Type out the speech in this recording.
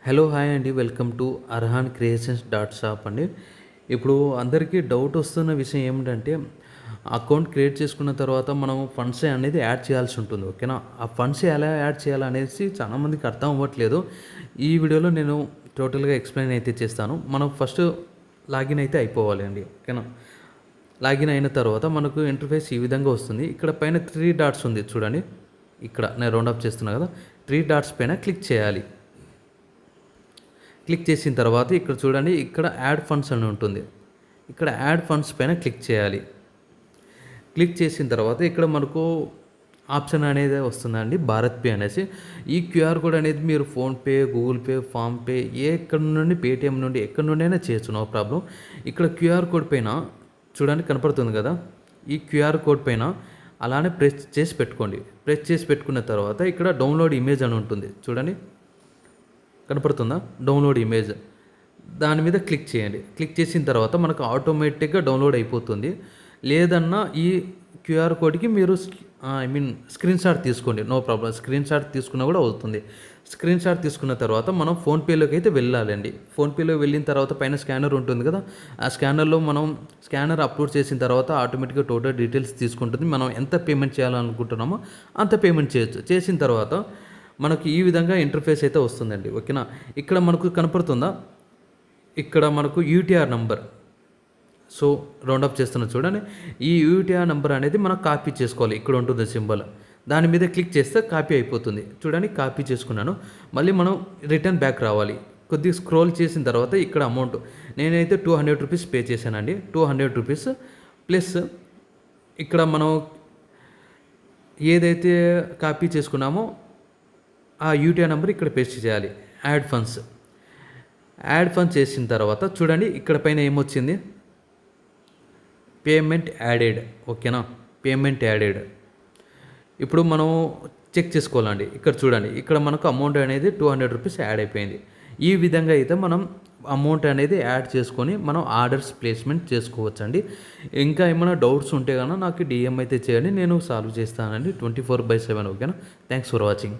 Hello hi అండి, welcome to Arhan creations dot shop అండి. ఇప్పుడు అందరికీ డౌట్ వస్తున్న విషయం ఏమిటంటే, అకౌంట్ క్రియేట్ చేసుకున్న తర్వాత మనం ఫండ్స్ అనేది యాడ్ చేయాల్సి ఉంటుంది. ఓకేనా? ఆ ఫండ్స్ ఎలా యాడ్ చేయాలనేసి చాలామందికి అర్థం అవ్వట్లేదు. ఈ వీడియోలో నేను టోటల్గా ఎక్స్ప్లెయిన్ అయితే చేస్తాను. మనం ఫస్ట్ లాగిన్ అయితే అయిపోవాలి అండి. ఓకేనా? లాగిన్ అయిన తర్వాత మనకు ఇంటర్ఫేస్ ఈ విధంగా వస్తుంది. ఇక్కడ పైన 3 డాట్స్ ఉంది చూడండి. ఇక్కడ నేను రౌండ్ అప్ చేస్తున్నా కదా, 3 డాట్స్ పైన క్లిక్ చేయాలి. క్లిక్ చేసిన తర్వాత ఇక్కడ చూడండి, ఇక్కడ యాడ్ ఫండ్స్ అని ఉంటుంది. ఇక్కడ యాడ్ ఫండ్స్ పైన క్లిక్ చేయాలి. క్లిక్ చేసిన తర్వాత ఇక్కడ మనకు ఆప్షన్ అనేది వస్తుందండి, భారత్ పే అనేసి. ఈ క్యూఆర్ కోడ్ అనేది మీరు ఫోన్పే, గూగుల్ పే, ఫామ్పే ఎక్కడ నుండి, పేటిఎం నుండి ఎక్కడి నుండి అయినా చేయొచ్చు, నో ప్రాబ్లం. ఇక్కడ క్యూఆర్ కోడ్ పైన చూడండి కనపడుతుంది కదా, ఈ క్యూఆర్ కోడ్ పైన అలానే ప్రెస్ చేసి పెట్టుకోండి. ప్రెస్ చేసి పెట్టుకున్న తర్వాత ఇక్కడ డౌన్లోడ్ ఇమేజ్ అని ఉంటుంది చూడండి, కనపడుతుందా? డౌన్లోడ్ ఇమేజ్, దాని మీద క్లిక్ చేయండి. క్లిక్ చేసిన తర్వాత మనకు ఆటోమేటిక్గా డౌన్లోడ్ అయిపోతుంది. లేదన్నా ఈ క్యూఆర్ కోడ్కి మీరు స్క్రీన్ షాట్ తీసుకోండి, నో ప్రాబ్లం. స్క్రీన్ షాట్ తీసుకున్నా కూడా అవుతుంది. స్క్రీన్ షాట్ తీసుకున్న తర్వాత మనం ఫోన్పేలోకి అయితే వెళ్ళాలండి. ఫోన్పేలో వెళ్ళిన తర్వాత పైన స్కానర్ ఉంటుంది కదా, ఆ స్కానర్లో మనం స్కానర్ అప్లోడ్ చేసిన తర్వాత ఆటోమేటిక్గా టోటల్ డీటెయిల్స్ తీసుకుంటుంది. మనం ఎంత పేమెంట్ చేయాలనుకుంటున్నామో అంత పేమెంట్ చేయొచ్చు. చేసిన తర్వాత మనకు ఈ విధంగా ఇంటర్ఫేస్ అయితే వస్తుందండి. ఓకేనా? ఇక్కడ మనకు కనపడుతుందా, ఇక్కడ మనకు యూటీఆర్ నంబర్. సో రౌండప్ చేస్తున్నా చూడండి, ఈ యూటీఆర్ నెంబర్ అనేది మనం కాపీ చేసుకోవాలి. ఇక్కడ ఉంటుంది సింబల్, దాని మీద క్లిక్ చేస్తే కాపీ అయిపోతుంది. చూడండి, కాపీ చేసుకున్నాను. మళ్ళీ మనం రిటర్న్ బ్యాక్ రావాలి. కొద్దిగా స్క్రోల్ చేసిన తర్వాత ఇక్కడ అమౌంట్ నేనైతే 200 రూపీస్ పే చేశానండి. 200 రూపీస్ ప్లస్ ఇక్కడ మనం ఏదైతే కాపీ చేసుకున్నామో ఆ యూటీఆర్ నెంబర్ ఇక్కడ పేస్ట్ చేయాలి. యాడ్ ఫండ్స్ చేసిన తర్వాత చూడండి, ఇక్కడ పైన ఏమొచ్చింది, పేమెంట్ యాడెడ్. ఓకేనా? Payment added. ఇప్పుడు మనం చెక్ చేసుకోవాలండి. ఇక్కడ చూడండి, ఇక్కడ మనకు అమౌంట్ అనేది 200 రూపీస్ యాడ్ అయిపోయింది. ఈ విధంగా అయితే మనం అమౌంట్ అనేది యాడ్ చేసుకొని మనం ఆర్డర్స్ ప్లేస్మెంట్ చేసుకోవచ్చండి. ఇంకా ఏమైనా డౌట్స్ ఉంటే కనుక నాకు డిఎం అయితే చేయండి, నేను సాల్వ్ చేస్తానండి 24/7. ఓకేనా? Thanks for watching.